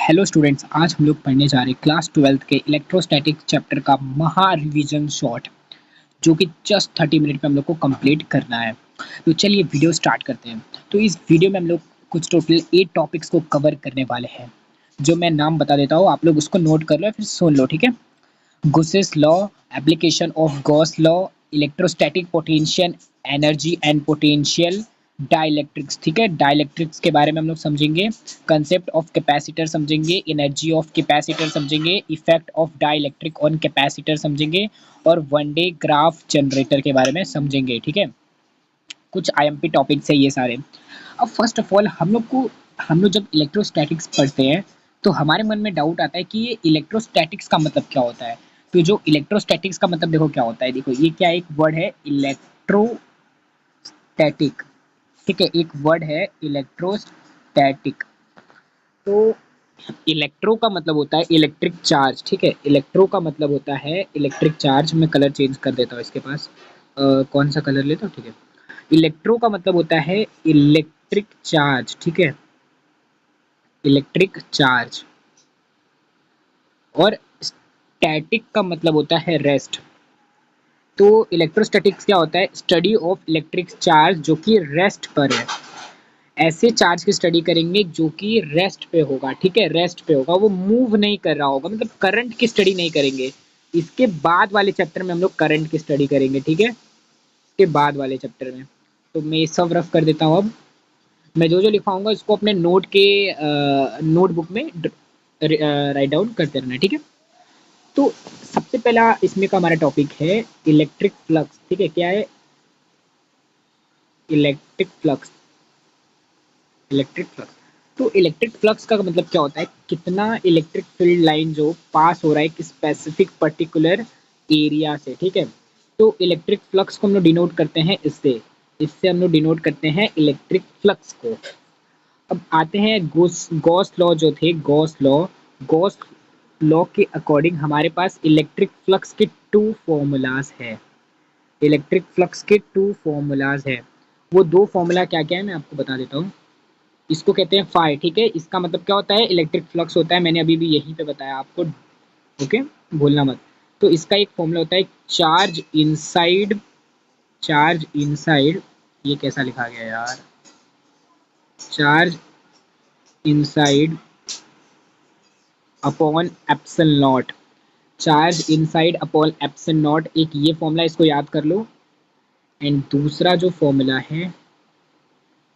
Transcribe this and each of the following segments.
Hello students, आज हम लोग पढ़ने जा रहे हैं क्लास 12th के इलेक्ट्रोस्टैटिक चैप्टर का महा रिवीजन शॉर्ट, जो कि जस्ट 30 मिनट में हम लोग को कंप्लीट करना है। तो चलिए वीडियो स्टार्ट करते हैं। तो इस वीडियो में हम लोग कुछ टोटल 8 टॉपिक्स को कवर करने वाले हैं, जो मैं नाम बता देता हूँ, आप लोग उसको नोट कर लो या फिर सुन लो, ठीक है। Gauss's law, application of Gauss law, electrostatic potential, energy and potential, dielectrics, ठीक है। डाइलेक्ट्रिक्स के बारे में हम लोग समझेंगे, कंसेप्ट ऑफ कैपेसिटर समझेंगे, एनर्जी ऑफ कैपेसिटर समझेंगे, effect of dielectric on capacitor समझेंगे और वन डे ग्राफ जनरेटर के बारे में समझेंगे, ठीक है। कुछ आईएमपी टॉपिक्स है ये सारे। अब फर्स्ट ऑफ ऑल हम लोग जब इलेक्ट्रोस्टैटिक्स पढ़ते हैं तो हमारे मन में डाउट आता है कि ये इलेक्ट्रोस्टैटिक्स का मतलब क्या होता है। तो जो इलेक्ट्रोस्टैटिक्स का मतलब देखो क्या होता है, देखो ये क्या एक वर्ड है इलेक्ट्रोस्टैटिक, ठीक है, एक वर्ड है इलेक्ट्रोस्टैटिक। तो इलेक्ट्रो का मतलब होता है इलेक्ट्रिक चार्ज, ठीक है। इलेक्ट्रो का मतलब होता है इलेक्ट्रिक चार्ज। मैं कलर चेंज कर देता हूँ इसके पास, कौन सा कलर लेता हूँ, ठीक है। इलेक्ट्रो का मतलब होता है इलेक्ट्रिक चार्ज, ठीक है, इलेक्ट्रिक चार्ज। और स्टैटिक का मतलब होता है रेस्ट। तो इलेक्ट्रोस्टैटिक्स क्या होता है, स्टडी ऑफ इलेक्ट्रिक चार्ज जो कि रेस्ट पर है। ऐसे चार्ज की स्टडी करेंगे जो कि रेस्ट पे होगा, ठीक है, रेस्ट पे होगा, वो मूव नहीं कर रहा होगा, मतलब करंट की स्टडी नहीं करेंगे। इसके बाद वाले चैप्टर में हम लोग करंट की स्टडी करेंगे, ठीक है, के बाद वाले चैप्टर में। तो मैं ये सब रफ कर देता हूँ। अब मैं जो जो लिखवाऊंगा इसको अपने नोट के नोटबुक में राइट डाउन करते रहना, ठीक है। तो सबसे पहला इसमें का हमारा टॉपिक है इलेक्ट्रिक फ्लक्स, ठीक है। क्या है इलेक्ट्रिक फ्लक्स? इलेक्ट्रिक फ्लक्स, तो इलेक्ट्रिक फ्लक्स का मतलब क्या होता है, कितना इलेक्ट्रिक फील्ड लाइन जो पास हो रहा है एक स्पेसिफिक पर्टिकुलर एरिया से, ठीक है। तो इलेक्ट्रिक फ्लक्स को हम लोग डिनोट करते हैं इससे, इससे हम लोग डिनोट करते हैं इलेक्ट्रिक फ्लक्स को। अब आते हैं गॉस लॉ जो थे, गॉस लॉ के अकॉर्डिंग हमारे पास इलेक्ट्रिक फ्लक्स के टू फॉर्मूलाज है। इलेक्ट्रिक फ्लक्स के टू फॉर्मूलाज है। वो दो फॉर्मूला क्या क्या है मैं आपको बता देता हूँ। इसको कहते हैं फाई, ठीक है। इसका मतलब क्या होता है, इलेक्ट्रिक फ्लक्स होता है, मैंने अभी भी यहीं पे बताया आपको, ओके, भूलना मत। तो इसका एक फॉर्मूला होता है चार्ज इनसाइड, ये कैसा लिखा गया यार, charge inside upon epsilon not, charge inside upon epsilon not, एक ये फॉर्मूला, इसको याद कर लो। एंड दूसरा जो फॉर्मूला है,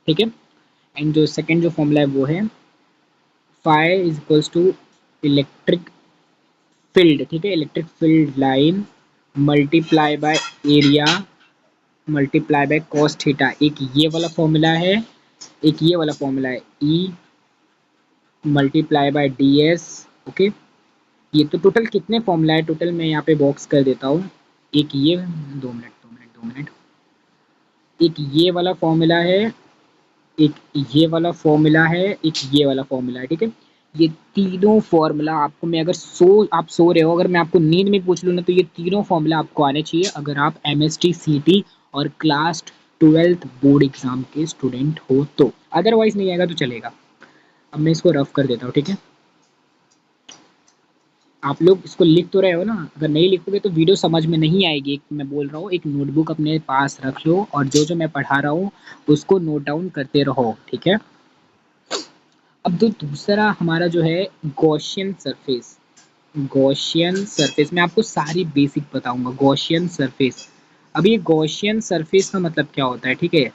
ठीक है, एंड जो सेकंड जो फॉर्मूला है वो है phi is equals to electric field, ठीक है, electric field line multiply by area multiply by cos theta. एक ये वाला फॉर्मूला है, एक ये वाला फॉर्मूला है, E multiply by D S, okay. ये तो टोटल कितने फॉर्मूला है, टोटल मैं यहाँ पे बॉक्स कर देता हूँ। एक ये, 2 मिनट, एक ये वाला फॉर्मूला है, एक ये वाला फॉर्मूला है, एक ये वाला फॉर्मूला है, ठीक है। ये तीनों फॉर्मूला आपको, मैं अगर आप सो रहे हो, अगर मैं आपको नींद में पूछ लूँ ना, तो ये तीनों फॉर्मूला आपको आने चाहिए अगर आप एमएसटी सीटी और क्लास 12th बोर्ड एग्जाम के स्टूडेंट हो तो। अदरवाइज नहीं आएगा तो चलेगा। अब मैं इसको रफ कर देता हूँ, ठीक है। आप लोग इसको लिख तो रहे हो ना, अगर नहीं लिखोगे तो वीडियो समझ में नहीं आएगी। मैं बोल रहा हूँ एक नोटबुक अपने पास रख लो और जो जो मैं पढ़ा रहा हूँ उसको नोट डाउन करते रहो, ठीक है। अब जो दूसरा हमारा जो है गॉसियन सरफेस, गॉसियन सरफेस मैं आपको सारी बेसिक बताऊंगा। गॉसियन सरफेस, अब ये गॉसियन सरफेस का मतलब क्या होता है, ठीक है,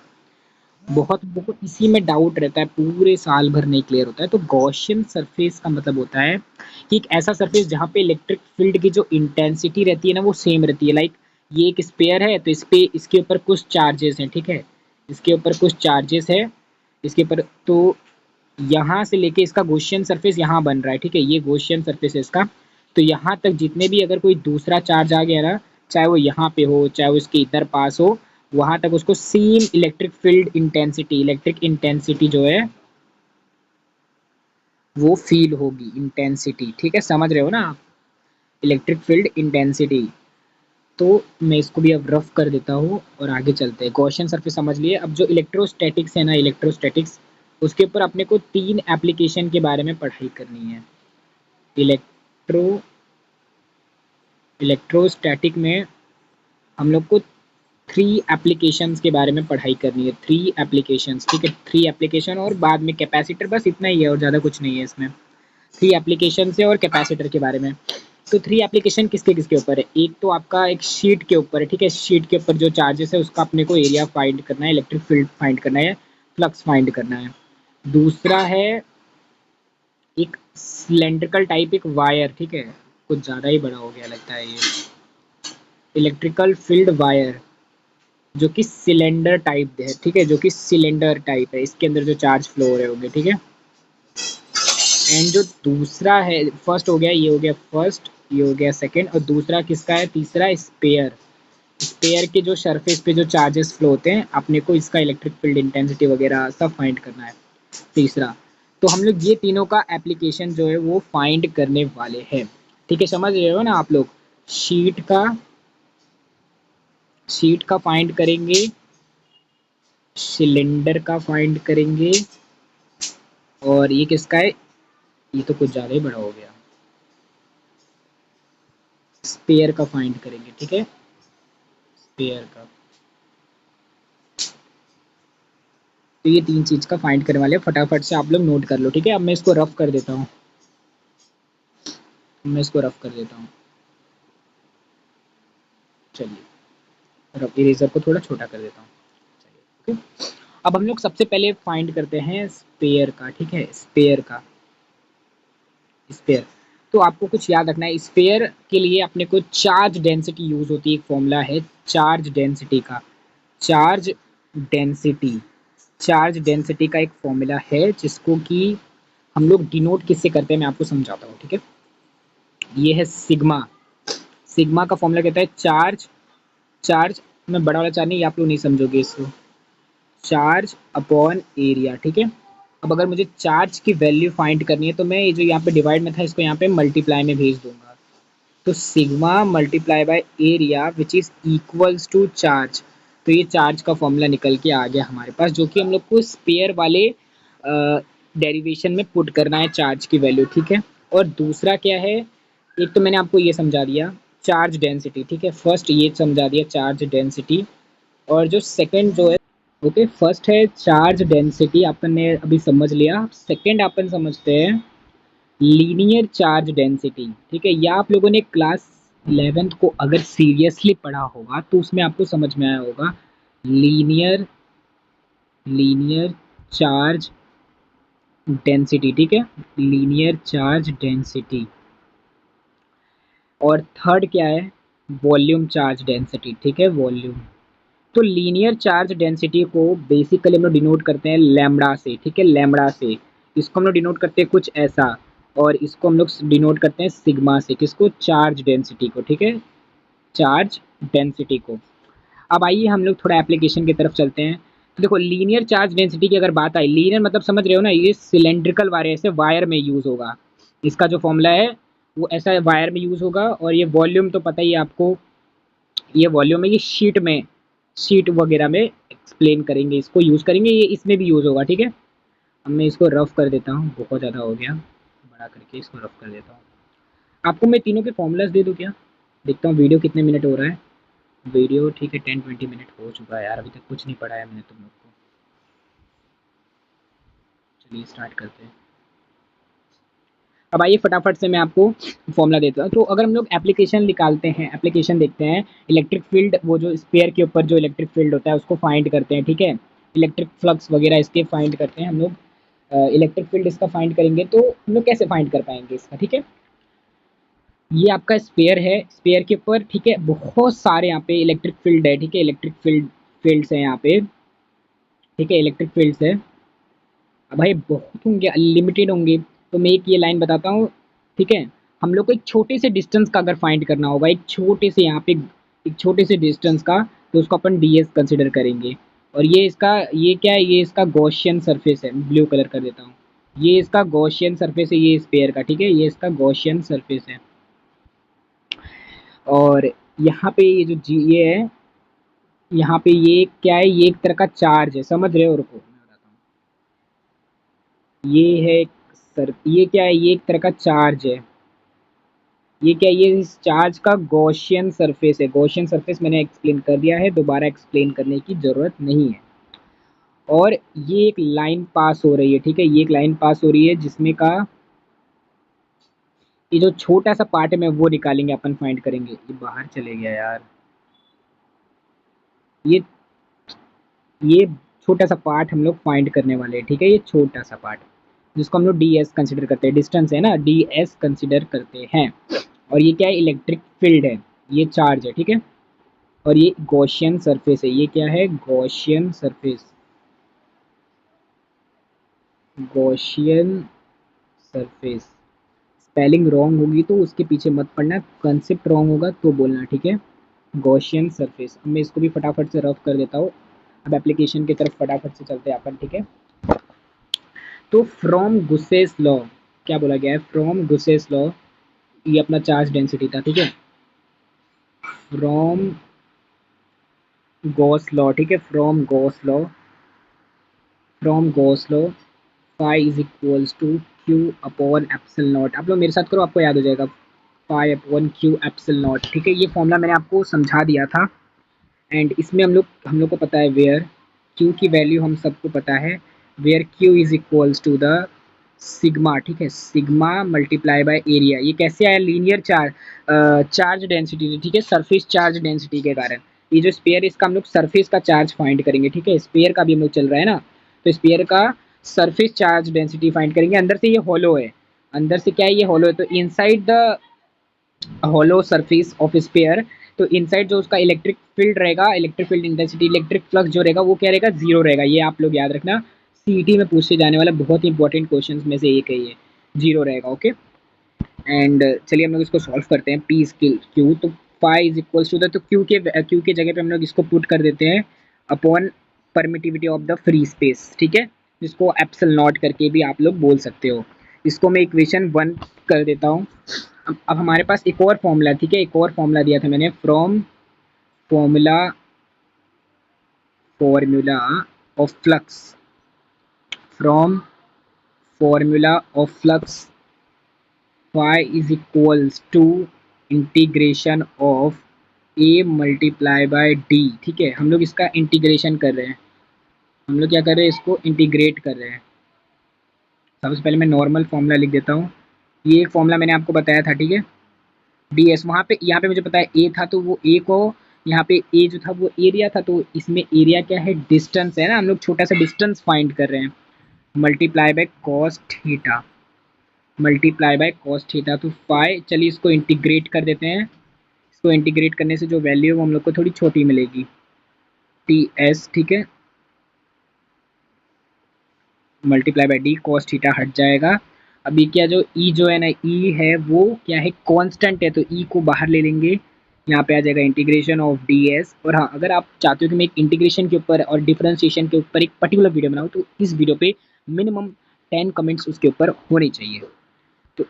बहुत बहुत इसी में डाउट रहता है, पूरे साल भर नहीं क्लियर होता है। तो गॉसियन सरफेस का मतलब होता है कि एक ऐसा सरफेस जहाँ पे इलेक्ट्रिक फील्ड की जो इंटेंसिटी रहती है ना वो सेम रहती है। लाइक ये एक स्पेयर है तो इस पे इसके ऊपर कुछ चार्जेस हैं, ठीक है, इसके ऊपर कुछ चार्जेस है, इसके ऊपर, तो यहाँ से लेके इसका गॉसियन सरफेस यहाँ बन रहा है, ठीक है, ये गॉसियन सरफेस है इसका। तो यहाँ तक जितने भी अगर कोई दूसरा चार्ज आ गया ना, चाहे वो यहाँ पे हो चाहे वो इसके इधर पास हो, वहां तक उसको same electric field intensity, electric intensity जो है वो फील होगी, इंटेंसिटी, ठीक है, समझ रहे हो ना आप, इलेक्ट्रिक फील्ड इंटेंसिटी। तो मैं इसको भी अब रफ कर देता हूँ और आगे चलते हैं। गॉसियन सरफेस समझ लिए। अब जो इलेक्ट्रोस्टैटिक्स है ना, इलेक्ट्रोस्टैटिक्स उसके ऊपर अपने को 3 एप्लीकेशन के बारे में पढ़ाई करनी है। इलेक्ट्रो इलेक्ट्रोस्टैटिक में हम लोग को 3 एप्लीकेशंस के बारे में पढ़ाई करनी है, 3 एप्लीकेशंस, ठीक है, 3 एप्लीकेशन और बाद में कैपेसिटर, बस इतना ही है और ज़्यादा कुछ नहीं है इसमें। 3 एप्लीकेशन है और कैपेसिटर के बारे में। तो 3 एप्लीकेशन किसके किसके ऊपर है? एक तो आपका एक शीट के ऊपर है, ठीक है, शीट के ऊपर जो चार्जेस है उसका अपने को एरिया फाइंड करना है, इलेक्ट्रिक फील्ड फाइंड करना है, फ्लक्स फाइंड करना है। दूसरा है एक सिलेंड्रिकल टाइप एक वायर, ठीक है, कुछ ज़्यादा ही बड़ा हो गया लगता है ये, इलेक्ट्रिकल फील्ड वायर जो कि सिलेंडर टाइप है, ठीक है, जो कि सिलेंडर टाइप है, इसके अंदर जो चार्ज फ्लो हो रहे होंगे, ठीक है। एंड जो दूसरा है, फर्स्ट हो गया, ये हो गया फर्स्ट, ये हो गया सेकंड, और दूसरा किसका है? तीसरा स्पेयर। स्पेयर के जो सरफेस पे जो चार्जेस फ्लो होते हैं, अपने को इसका इलेक्ट्रिक फील्ड इंटेंसिटी वगैरह सब फाइंड करना है, तीसरा। तो हम लोग ये तीनों का एप्लीकेशन जो है वो फाइंड करने वाले हैं, ठीक है, समझ रहे हो ना आप लोग। शीट का फाइंड करेंगे, सिलेंडर का फाइंड करेंगे, और ये किसका है? ये तो कुछ ज़्यादा ही बड़ा हो गया, स्पेयर का फाइंड करेंगे, ठीक है, स्पेयर का। तो ये 3 चीज़ का फाइंड करने वाले हैं, फटाफट से आप लोग नोट कर लो, ठीक है। अब मैं इसको रफ कर देता हूँ, चलिए, रफ इरेजर को थोड़ा छोटा कर देता हूँ, चलिए, ओके। अब हम लोग सबसे पहले फाइंड करते हैं स्पेयर का, ठीक है, स्पेयर। तो आपको कुछ याद रखना है, स्पेयर के लिए अपने को चार्ज डेंसिटी यूज होती है, एक फॉर्मूला है चार्ज डेंसिटी का, चार्ज डेंसिटी चार्ज डेंसिटी का एक फॉर्मूला है जिसको कि हम लोग डिनोट किससे करते हैं, मैं आपको समझाता हूँ, ठीक है। ये है सिग्मा। सिग्मा का फॉर्मूला कहता है चार्ज में बड़ा वाला चार्ज नहीं, आप लोग नहीं समझोगे इसको, चार्ज अपॉन एरिया, ठीक है। अब अगर मुझे चार्ज की वैल्यू फाइंड करनी है तो मैं ये जो यहाँ पे डिवाइड में था इसको यहाँ पे मल्टीप्लाई में भेज दूंगा। तो sigma multiply by area which is equals to charge. तो ये चार्ज का फॉर्मूला निकल के आ गया हमारे पास, जो कि हम लोग को स्पेयर वाले डेरिवेशन में पुट करना है चार्ज की वैल्यू, ठीक है। और दूसरा क्या है, एक तो मैंने आपको ये समझा दिया चार्ज डेंसिटी, ठीक है, फर्स्ट ये समझा दिया चार्ज डेंसिटी। और जो सेकंड जो है, ओके, फर्स्ट है चार्ज डेंसिटी, अपन ने अभी समझ लिया। सेकंड अपन समझते हैं लीनियर चार्ज डेंसिटी, ठीक है। या आप लोगों ने क्लास 11th को अगर सीरियसली पढ़ा होगा तो उसमें आपको समझ में आया होगा लीनियर लीनियर चार्ज डेंसिटी, ठीक है, लीनियर चार्ज डेंसिटी। और थर्ड क्या है? वॉल्यूम चार्ज डेंसिटी, ठीक है, वॉल्यूम। तो लीनियर चार्ज डेंसिटी को बेसिकली हम लोग डिनोट करते हैं लैम्बडा से, ठीक है, लैम्बडा से। इसको हम लोग डिनोट करते हैं कुछ ऐसा, और इसको हम लोग डिनोट करते हैं सिग्मा से, किसको? चार्ज डेंसिटी को, ठीक है, चार्ज डेंसिटी को। अब आइए हम लोग थोड़ा एप्लीकेशन की तरफ चलते हैं। तो देखो, लीनियर चार्ज डेंसिटी की अगर बात आई, लीनियर मतलब समझ रहे हो ना, ये सिलेंड्रिकल वायर, ऐसे वायर में यूज होगा, इसका जो फॉर्मूला है वो ऐसा वायर में यूज होगा। और ये वॉल्यूम तो पता ही है आपको, ये वॉल्यूम है, ये शीट वगैरह में एक्सप्लेन करेंगे, इसको यूज़ करेंगे, ये इसमें भी यूज़ होगा, ठीक है। अब मैं इसको रफ कर देता हूँ, बहुत ज़्यादा हो गया, बड़ा करके इसको रफ कर देता हूँ। आपको मैं तीनों के फॉर्मूलाज दे दूँ क्या? देखता हूँ वीडियो कितने मिनट हो रहा है। वीडियो ठीक है 10-20 मिनट हो चुका है यार, अभी तक कुछ नहीं पढ़ाया मैंने तुम लोग को। चलिए स्टार्ट करते हैं। अब आइए फटाफट से मैं आपको फॉर्मूला देता हूँ। तो अगर हम लोग एप्लीकेशन निकालते हैं, एप्लीकेशन देखते हैं, इलेक्ट्रिक फील्ड, वो जो स्पेयर के ऊपर जो इलेक्ट्रिक फील्ड होता है उसको फाइंड करते हैं, ठीक है, इलेक्ट्रिक फ्लक्स वगैरह इसके फाइंड करते हैं हम लोग। इलेक्ट्रिक फील्ड इसका फाइंड करेंगे तो हम लोग कैसे फाइंड कर पाएंगे इसका, ठीक है। ये आपका स्पेयर है, स्पेयर के ऊपर, ठीक है, बहुत सारे यहाँ पे इलेक्ट्रिक फील्ड है, ठीक है, इलेक्ट्रिक फील्ड्स है यहाँ पे, ठीक है, इलेक्ट्रिक फील्ड्स है। अब भाई बहुत होंगे, अनलिमिटेड होंगे। तो मैं एक ये लाइन बताता हूँ, ठीक है। हम लोग को एक छोटे से डिस्टेंस का अगर फाइंड करना होगा, एक छोटे से यहाँ पे एक छोटे से डिस्टेंस का, तो उसको अपन ds कंसिडर करेंगे। और ये क्या है? ये इसका गॉसियन सरफेस है, ब्लू कलर कर देता हूँ। ये इसका गॉसियन सरफेस है, ये स्पेयर का, ठीक है, ये इसका गॉसियन सरफेस है। और यहाँ पे ये जो जी ये है, यहाँ पे ये क्या है? ये एक तरह का चार्ज है, समझ रहे हो? रुको मैं बताता हूँ। ये है सर, ये क्या है, ये एक तरह का चार्ज है। ये क्या है, ये इस चार्ज का गॉसियन सरफेस है। गॉसियन सरफेस मैंने एक्सप्लेन कर दिया है, दोबारा एक्सप्लेन करने की जरूरत नहीं है। और ये एक लाइन पास हो रही है, ठीक है, ये एक लाइन पास हो रही है जिसमें का ये जो छोटा सा पार्ट है मैं वो निकालेंगे, अपन फाइंड करेंगे। ये बाहर चले गया यार। ये ये छोटा सा पार्ट हम लोग फाइंड करने वाले हैं, ठीक है, ये छोटा सा पार्ट जिसको हम लोग डी एस कंसिडर करते हैं, डिस्टेंस है ना, डी एस कंसिडर करते हैं। और ये क्या है, इलेक्ट्रिक फील्ड है, ये चार्ज है, ठीक है। और ये गॉसियन सरफेस है, ये क्या है, Gaussian surface, Gaussian surface. Spelling wrong होगी तो उसके पीछे मत पड़ना, कंसेप्ट रॉन्ग होगा तो बोलना, ठीक है। गॉसियन सरफेस, अब मैं इसको भी फटाफट से रफ कर देता हूँ। अब एप्लीकेशन की तरफ फटाफट से चलते हैं अपन, ठीक है। तो फ्रॉम गुसेस लॉ, क्या बोला गया है, फ्रॉम गुसेस लॉ, ये अपना चार्ज डेंसिटी था, ठीक है। फ्रॉम गॉस लॉ, ठीक है, from Gauss law, from Gauss law phi is equals to q upon epsilon naught. आप लोग मेरे साथ करो, आपको याद हो जाएगा। Phi upon q epsilon naught, ठीक है, ये फॉर्मूला मैंने आपको समझा दिया था। एंड इसमें हम लोग को पता है वेयर क्यू की वैल्यू हम सबको पता है, where q is equals to the sigma, ठीक है, सिग्मा मल्टीप्लाई बाय एरिया। ये कैसे आया, लीनियर चार्ज डेंसिटी, ठीक है, सरफेस चार्ज डेंसिटी के कारण। ये जो स्पेयर, इसका हम लोग सरफेस का चार्ज फाइंड करेंगे, ठीक है, स्पेयर का भी हम लोग चल रहा है ना, तो स्पेयर का सरफेस चार्ज डेंसिटी फाइंड करेंगे। अंदर से ये होलो है, अंदर से क्या है, ये होलो है, तो inside the hollow surface of sphere, तो इनसाइड जो उसका इलेक्ट्रिक फील्ड रहेगा, electric field intensity, electric flux जो रहेगा वो क्या रहेगा, जीरो रहेगा। ये आप लोग याद रखना, सीईटी में पूछे जाने वाला बहुत ही इंपॉर्टेंट क्वेश्चन में से एक है ये, जीरो रहेगा, ओके। एंड चलिए हम लोग इसको सॉल्व करते हैं। पी स्किल क्यू, तो phi is equals to the, तो क्यू के जगह पे हम लोग इसको पुट कर देते हैं upon permittivity of the free space, ठीक है, जिसको एप्सिल नॉट करके भी आप लोग बोल सकते हो। इसको मैं इक्वेशन 1 कर देता हूँ। अब हमारे पास एक और फॉर्मूला, ठीक है, एक और फॉर्मूला दिया था मैंने, from formula formula of flux, from formula of flux phi is equals to integration of A multiply by D, ठीक है, हम लोग इसका इंटीग्रेशन कर रहे हैं, हम लोग क्या कर रहे हैं, इसको इंटीग्रेट कर रहे हैं। सबसे पहले मैं नॉर्मल फॉर्मूला लिख देता हूँ। ये एक फॉर्मूला मैंने आपको बताया था, ठीक है, डी एस, वहाँ पे यहाँ पे मुझे पता है ए था, तो वो ए को, यहाँ पे ए जो था वो एरिया था, तो इसमें एरिया क्या है, डिस्टेंस है ना, हम लोग छोटा सा डिस्टेंस फाइंड कर रहे हैं। Multiply by cos theta, multiply by cos theta, तो फाई, चलिए इसको इंटीग्रेट कर देते हैं। इसको इंटीग्रेट करने से जो वैल्यू है वो हम लोग को थोड़ी छोटी मिलेगी, टी एस, ठीक है, multiply by D, cos theta हट जाएगा। अभी क्या, जो ई जो है ना, ई है वो क्या है, कांस्टेंट है, तो ई को बाहर ले लेंगे, यहाँ पे आ जाएगा इंटीग्रेशन ऑफ डी एस। और हाँ, अगर आप चाहते हो कि मैं एक इंटीग्रेशन के ऊपर और डिफरेंशिएशन के ऊपर एक पर्टिकुलर वीडियो बनाऊँ, तो इस वीडियो पे मिनिमम 10 कमेंट्स उसके ऊपर होने चाहिए। तो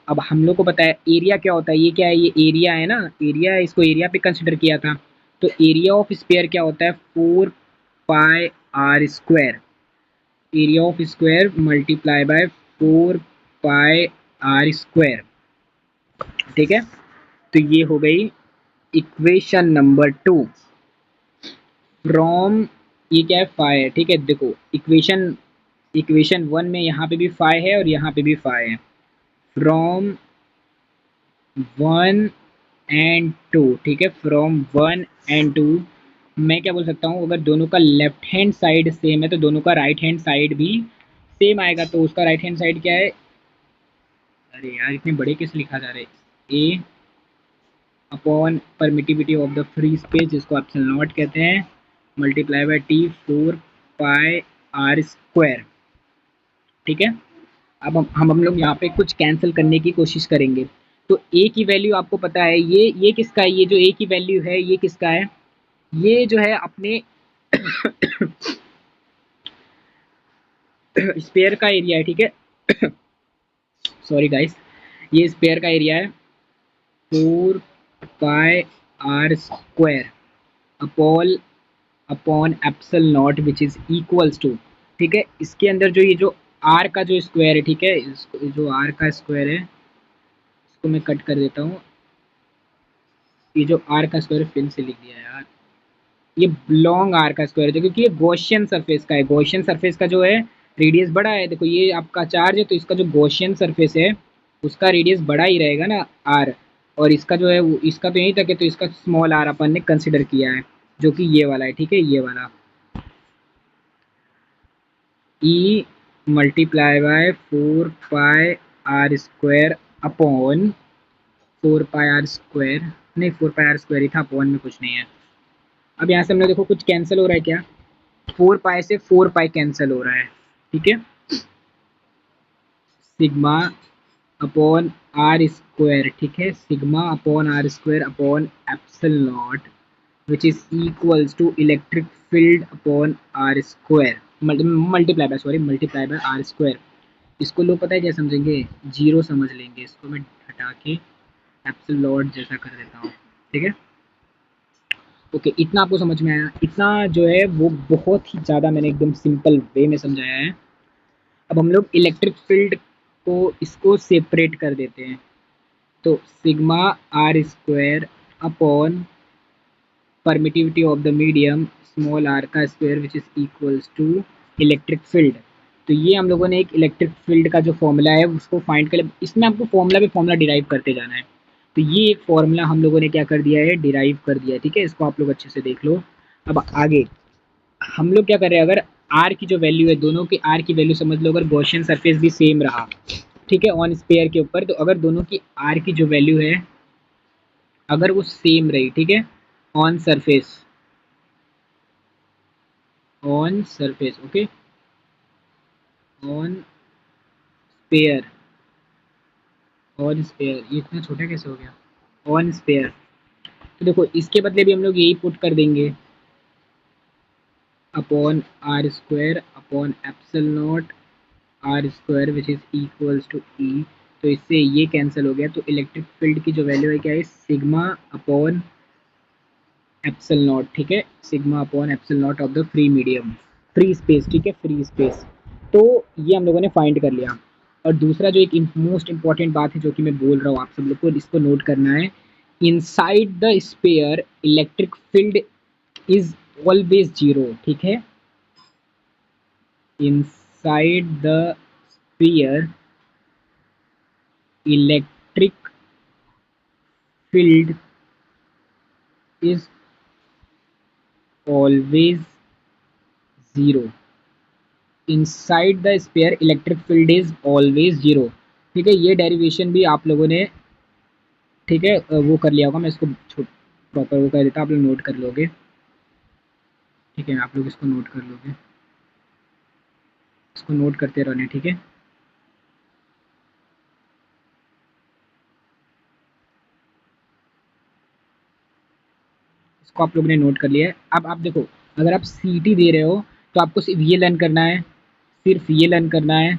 अब हम लोग को पता है एरिया क्या होता है, ये क्या है, ये एरिया है ना, एरिया, इसको एरिया पे कंसिडर किया था। तो एरिया ऑफ स्पेयर क्या होता है, 4 pi R square, area of square multiply by 4 pi R square, ठीक है। तो ये हो गई इक्वेशन नंबर 2 फ्रॉम, ये क्या है, फाई है, ठीक है, देखो इक्वेशन, इक्वेशन 1 में यहाँ पे भी फाई है और यहाँ पे भी फाई है। फ्रॉम 1 and 2, ठीक है, फ्रॉम 1 and 2 मैं क्या बोल सकता हूँ, अगर दोनों का लेफ्ट हैंड साइड सेम है तो दोनों का राइट हैंड साइड भी सेम आएगा। तो उसका राइट हैंड साइड क्या है, अरे यार इतने बड़े कैसे लिखा जा रहा है, A upon permittivity of the free space, जिसको एप्सिलॉन नॉट कहते हैं, multiply by T, 4 pi R square, ठीक है। अब हम लोग यहाँ पे कुछ कैंसिल करने की कोशिश करेंगे। तो ए की वैल्यू आपको पता है, ये किसका है, ये जो ए की वैल्यू है ये किसका है, ये जो है अपने स्पेयर का एरिया है, ठीक है, सॉरी गाइस, ये स्पेयर का एरिया है, 4 pi R square upon upon epsilon naught which is equals to, ठीक है, इसके अंदर जो ये जो आर का जो स्क्वायर है, ठीक है, जो आर का स्क्वायर है इसको मैं कट कर देता हूँ। ये जो आर का स्क्वायर फिर से लिख दिया यार, ये लॉन्ग आर का स्क्वायर है क्योंकि ये गॉसियन सरफेस का है। गॉसियन सरफेस का जो है रेडियस बड़ा है। देखो ये आपका चार्ज है तो इसका जो गॉसियन सरफेस है उसका रेडियस बड़ा ही रहेगा ना आर, और इसका जो है इसका तो यहीं तक है तो इसका स्मॉल आर अपन ने कंसिडर किया है जो कि ये वाला है, ठीक है, ये वाला E multiply by 4 pi R square upon 4 pi R square, नहीं 4 पाई आर स्क्वायर ही था, अपॉन में कुछ नहीं है। अब यहाँ से हमने देखो कुछ कैंसिल हो रहा है क्या, 4 पाई से 4 पाई कैंसिल हो रहा है, ठीक है, सिग्मा अपॉन आर स्क्वायर, ठीक है, sigma upon are square upon epsilon naught which is equals to electric field upon are square multiply by r square. इसको लोग पता है क्या समझेंगे, जीरो समझ लेंगे। इसको मैं हटा के एप्सिल नॉट जैसा कर देता हूँ, ठीक है। ओके, इतना आपको समझ में आया। इतना जो है वो बहुत ही ज़्यादा मैंने एकदम सिंपल वे में समझाया है। अब हम लोग इलेक्ट्रिक फील्ड को इसको सेपरेट कर देते हैं। तो sigma R square upon permittivity of the medium small R का square which is equals to electric field. तो ये हम लोगों ने एक इलेक्ट्रिक फील्ड का जो फॉर्मूला है उसको फाइंड कर लिया। इसमें आपको फॉर्मूला पे फॉर्मूला डिराइव करते जाना है। तो ये एक फॉर्मूला हम लोगों ने क्या कर दिया है, डिराइव कर दिया है, ठीक है। इसको आप लोग अच्छे से देख लो। अब आगे हम लोग क्या कर रहे हैं, अगर आर की जो वैल्यू है, दोनों की आर की वैल्यू समझ लो, अगर गॉसियन सरफेस भी सेम रहा, ठीक है, ऑन स्पेयर के ऊपर, तो अगर दोनों की आर की जो वैल्यू है अगर वो सेम रही, ठीक है, on surface, on surface, okay, on sphere, on sphere, ये इतना छोटा कैसे हो गया, ऑन स्पेयर। तो देखो इसके बदले भी हम लोग यही पुट कर देंगे, upon are square upon epsilon naught R square which is equals to E. तो इससे ये कैंसिल हो गया। तो इलेक्ट्रिक फील्ड की जो वैल्यू है क्या है, सिग्मा अपॉन एप्सिल नॉट, ठीक है, sigma upon epsilon not of the free medium, free space, ठीक है, फ्री स्पेस। तो ये हम लोगों ने फाइंड कर लिया। और दूसरा जो एक मोस्ट इंपॉर्टेंट बात है जो कि मैं बोल रहा हूँ आप सब लोग को, इसको नोट करना है, inside the sphere electric field is always zero, ठीक है, inside the sphere electric field is always zero, inside the sphere electric field is always zero, ठीक है। ये डेरिवेशन भी आप लोगों ने, ठीक है, वो कर लिया होगा। मैं इसको प्रॉपर वो कर देता, आप लोग नोट कर लोगे, ठीक है, आप लोग इसको नोट कर लोगे, इसको नोट करते रहने, ठीक है। इसको आप लोगों ने नोट कर लिया है। अब आप देखो, अगर आप सीटी दे रहे हो तो आपको सिर्फ ये लर्न करना है, सिर्फ ये लर्न करना है,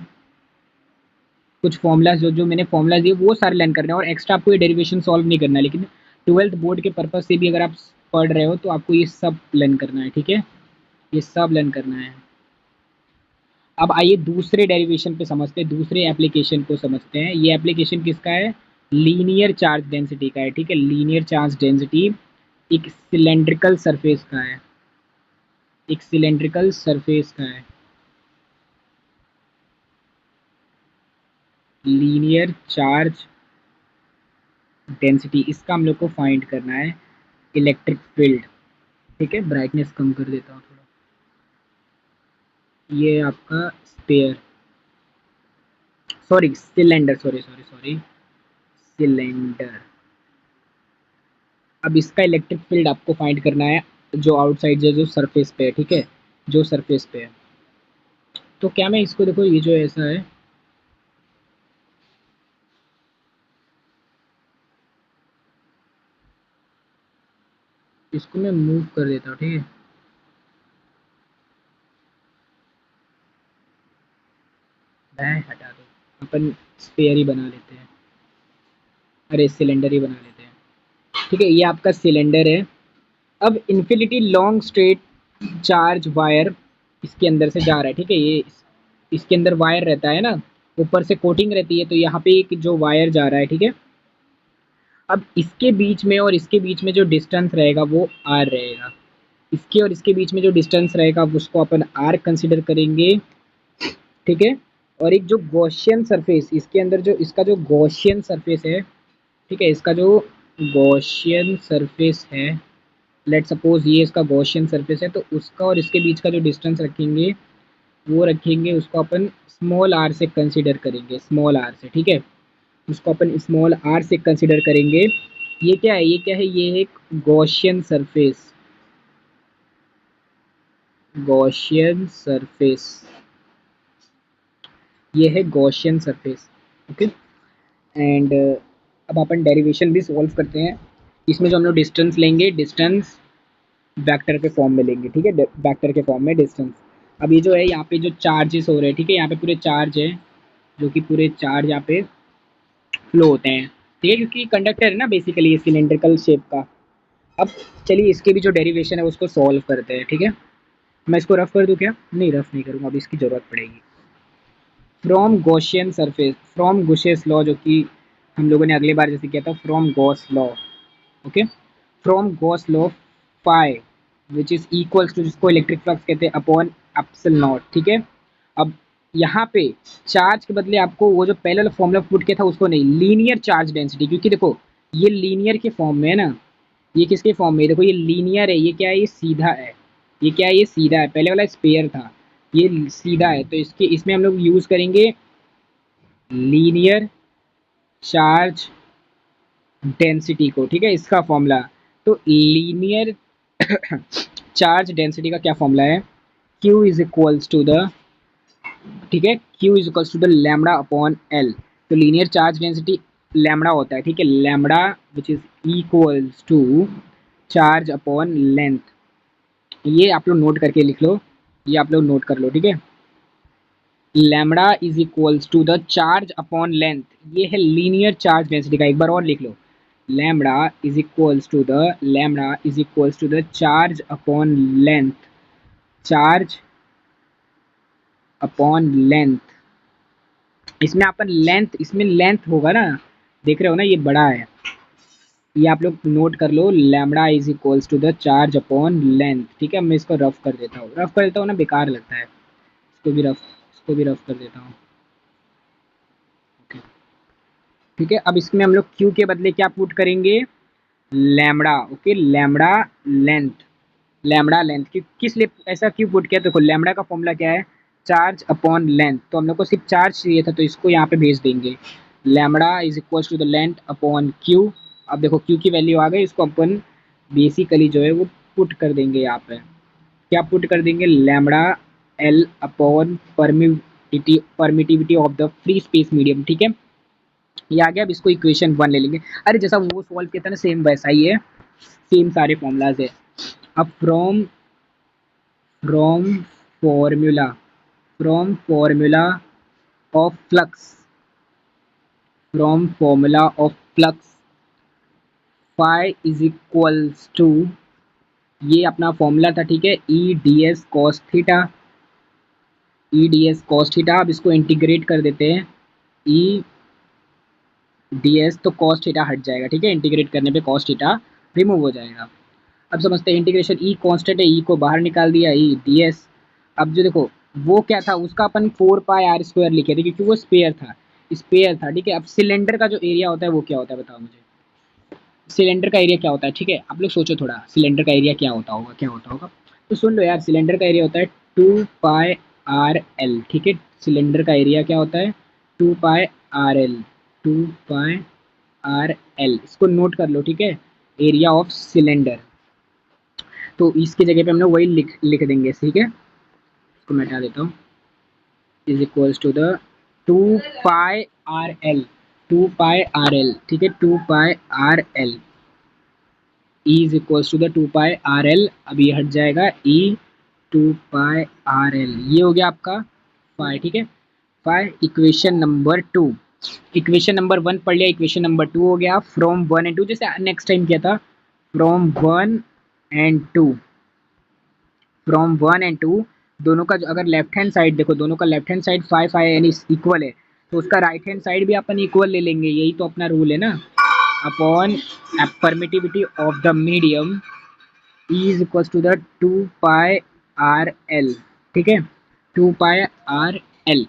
कुछ फॉर्मूलाज जो जो मैंने फॉर्मूलाज दिए वो सारे लर्न करना है, और एक्स्ट्रा आपको ये डेरिवेशन सॉल्व नहीं करना है। लेकिन ट्वेल्थ बोर्ड के पर्पज से भी अगर आप पढ़ रहे हो तो आपको ये सब लर्न करना है, ठीक है, ये सब लर्न करना है। अब आइए दूसरे डेरिवेशन पे समझते हैं, दूसरे एप्लीकेशन को समझते हैं। ये एप्लीकेशन किसका है, लीनियर चार्ज डेंसिटी का है, ठीक है, लीनियर चार्ज डेंसिटी एक सिलेंड्रिकल सरफेस का है, एक सिलेंड्रिकल सरफेस का है, लीनियर चार्ज डेंसिटी, इसका हम लोग को फाइंड करना है इलेक्ट्रिक फील्ड, ठीक है। ब्राइटनेस कम कर देता हूँ थोड़ा, ये आपका sphere, sorry cylinder, sorry sorry sorry cylinder. अब इसका इलेक्ट्रिक फील्ड आपको फाइंड करना है जो आउटसाइड जो सरफेस पे है, ठीक है, जो सरफेस पे है। तो क्या मैं इसको, देखो ये जो ऐसा है, इसको मैं मूव कर देता हूँ, ठीक है, मैं हटा दो, अपन स्पेयर ही बना लेते हैं, अरे सिलेंडर ही बना लेते हैं, ठीक है। ये आपका सिलेंडर है। अब infinity long straight charge wire इसके अंदर से जा रहा है, ठीक है, ये इसके अंदर वायर रहता है ना, ऊपर से कोटिंग रहती है, तो यहाँ पे एक जो वायर जा रहा है, ठीक है। अब इसके बीच में और इसके बीच में जो डिस्टेंस रहेगा वो आर रहेगा। इसके और इसके बीच में जो डिस्टेंस रहेगा उसको अपन आर कंसिडर करेंगे, ठीक है। और एक जो गॉसियन सरफेस, इसके अंदर जो इसका जो गॉसियन सरफेस है, ठीक है, इसका जो गॉसियन सरफेस है, लेट सपोज ये इसका गॉसियन सरफेस है, तो उसका और इसके बीच का जो डिस्टेंस रखेंगे वो रखेंगे, उसको अपन स्मॉल आर से कंसिडर करेंगे, स्मॉल आर से, ठीक है। उसको अपन स्मॉल आर से कंसिडर करेंगे। ये क्या है, ये क्या है, ये है एक गॉसियन सरफेस, गॉसियन सरफेस, ये है गॉसियन सरफेस, ओके। एंड अब अपन डेरिवेशन भी सॉल्व करते हैं। इसमें जो हम लोग डिस्टेंस लेंगे, डिस्टेंस वेक्टर के फॉर्म में लेंगे, ठीक है, वेक्टर के फॉर्म में डिस्टेंस। अब ये जो है यहाँ पे जो चार्जेस हो रहे हैं, ठीक है, यहाँ पे पूरे चार्ज है, जो कि पूरे चार्ज यहाँ पे फ्लो होते हैं, ठीक है, क्योंकि कंडक्टर है ना बेसिकली सिलेंड्रिकल शेप का। अब चलिए इसके भी जो डेरिवेशन है उसको सॉल्व करते हैं, ठीक है। मैं इसको रफ कर दूं क्या? नहीं, रफ नहीं करूँगा, अब इसकी ज़रूरत पड़ेगी। From Gaussian surface, from Gauss's law, जो कि हम लोगों ने अगले बार जैसे किया था, from Gauss law, okay. From Gauss law phi which is equals to, जिसको इलेक्ट्रिक फ्लक्स कहते हैं, अपॉन एप्सिलॉन नॉट, ठीक है। अब यहाँ पे चार्ज के बदले आपको वो जो पहले फॉर्मूला पुट किया था उसको नहीं, लीनियर चार्ज डेंसिटी, क्योंकि देखो ये लीनियर के फॉर्म में है ना, ये किसके फॉर्म में, देखो ये लीनियर है, ये क्या है, ये सीधा है, ये क्या है, ये सीधा है, पहले वाला स्पेयर था, ये सीधा है, तो इसके इसमें हम लोग यूज करेंगे लीनियर चार्ज डेंसिटी को, ठीक है, इसका फॉर्मूला। तो लीनियर चार्ज डेंसिटी का क्या फॉर्मूला है, Q is equals to the, ठीक है, Q is equals to the lambda upon L। तो लीनियर चार्ज डेंसिटी लैम्बडा होता है, ठीक है, lambda which is equals to charge upon length. ये आप लोग नोट करके लिख लो, ये आप लोग नोट कर लो, ठीक है। Lambda is equals to the charge upon length, ये है लीनियर चार्ज डेंसिटी का, एक बार और लिख लो, lambda is equals to the, lambda is equals to the charge upon length, charge upon length. इसमें अपन लेंथ, इसमें लेंथ होगा ना, देख रहे हो ना, ये बड़ा है, ये आप लोग नोट कर लो, lambda is equals to the charge upon length, ठीक है। मैं इसको रफ कर देता हूँ, रफ कर देता हूँ ना, बेकार लगता है, इसको भी रफ, इसको भी रफ कर देता हूँ, ओके, ठीक है। अब इसमें हम लोग क्यू के बदले क्या पुट करेंगे, lambda, okay, lambda length, lambda length की किस लिए ऐसा क्यों पुट किया, देखो लैम्बडा का फॉर्मूला क्या है, चार्ज अपॉन लेंथ, तो हम लोग को सिर्फ चार्ज चाहिए था, तो इसको यहाँ पे भेज देंगे, lambda is equal to the length upon q. अब देखो क्यू की वैल्यू आ गई, इसको अपन बेसिकली जो है वो पुट कर देंगे यहाँ पे, क्या पुट कर देंगे, lambda L upon permittivity of the free space medium, ठीक है, ये आ गया। अब इसको इक्वेशन 1 ले लेंगे, अरे जैसा वो सॉल्व किया था ना सेम वैसा ही है, सेम सारे फॉर्मूलाज है। अब from from formula, from formula of flux, from formula of flux phi is equals to, ये अपना फॉर्मूला था, ठीक है, E D S cos theta, E D S cos theta. अब इसको इंटीग्रेट कर देते हैं, ई डी एस, तो कॉस थीटा हट जाएगा, ठीक है, इंटीग्रेट करने पे कॉस थीटा रिमूव हो जाएगा। अब समझते हैं इंटीग्रेशन, ई कांस्टेंट है, ई को बाहर निकाल दिया, ई डी एस। अब जो देखो वो क्या था, उसका अपन 4 पाई आर स्क्वायर लिखे थे, क्योंकि वो स्पेयर था, स्पेयर था, ठीक है। अब सिलेंडर का जो एरिया होता है वो क्या होता है, बताओ मुझे, सिलेंडर का एरिया क्या होता है, ठीक है, आप लोग सोचो थोड़ा, सिलेंडर का एरिया क्या होता होगा, क्या होता होगा, तो सुन लो यार, सिलेंडर का एरिया होता है 2 पाई आर एल, ठीक है, सिलेंडर का एरिया क्या होता है, 2 pi R L, 2 pi R L, इसको नोट कर लो, ठीक है, एरिया ऑफ सिलेंडर। तो इसकी जगह पे हम लोग वही लिख लिख देंगे, ठीक है, इसको मैं हटा देता हूँ, is equals to the 2 pi R L, 2 pi R L, ठीक है, 2 pi R L, E is equals to the 2 pi R L, अब ये हट जाएगा, ई 2 पाई आर एल, ये हो गया आपका फाई, ठीक है, phi. Equation number 2, equation number 1 पढ़ लिया, इक्वेशन नंबर 2 हो गया, फ्रॉम 1 एंड 2, जैसे नेक्स्ट टाइम किया था, फ्रॉम 1 एंड 2, फ्रॉम 1 एंड 2 दोनों का जो अगर लेफ्ट हैंड साइड देखो, दोनों का लेफ्ट हैंड साइड 5 है यानी इक्वल है, तो उसका राइट हैंड साइड भी अपन इक्वल ले लेंगे, यही तो अपना रूल है ना। Upon permittivity of the medium is equal to the 2πr l, ठीक है, 2πr l।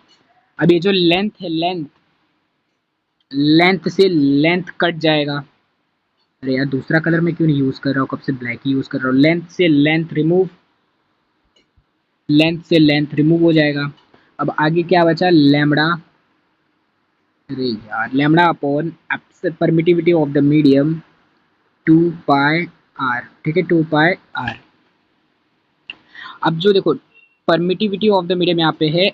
अब ये जो लेंथ है, लेंथ से लेंथ कट जाएगा। अरे यार दूसरा कलर मैं क्यों नहीं यूज कर रहा हूँ, कब से ब्लैक ही यूज कर रहा हूँ। लेंथ से लेंथ रिमूव, लेंथ से लेंथ रिमूव हो जाएगा। अब आगे क्या बचा, लैम्बडा, अरे यार lambda upon permittivity of the medium 2πr, ठीक है, 2πr। अब जो देखो परमिटिविटी ऑफ द मीडियम यहाँ पे है,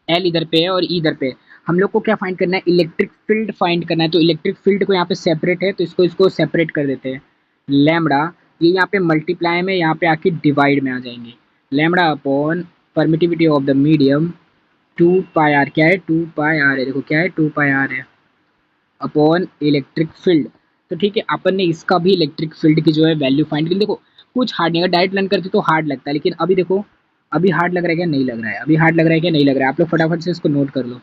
एल इधर पे है और ई इधर पे है। हम लोग को क्या फाइंड करना है, इलेक्ट्रिक फील्ड फाइंड करना है। तो इलेक्ट्रिक फील्ड को यहाँ पे सेपरेट है, तो इसको सेपरेट कर देते हैं। लैम्बडा ये यहाँ पे मल्टीप्लाई में, यहाँ पे आके डिवाइड में आ जाएंगे। Lambda upon permittivity of the medium 2πr, क्या है 2πr है, देखो क्या है 2πr है, अपॉन इलेक्ट्रिक फील्ड। तो ठीक है, अपन ने इसका भी इलेक्ट्रिक फील्ड की जो है वैल्यू फाइंड की। देखो कुछ हार्ड नहीं है, डायरेक्ट लर्न करते तो हार्ड लगता है, लेकिन अभी देखो अभी हार्ड लग रहा है क्या, नहीं लग रहा है, अभी हार्ड लग रहा है क्या, नहीं लग रहा है। आप लोग फटाफट से इसको नोट कर लो।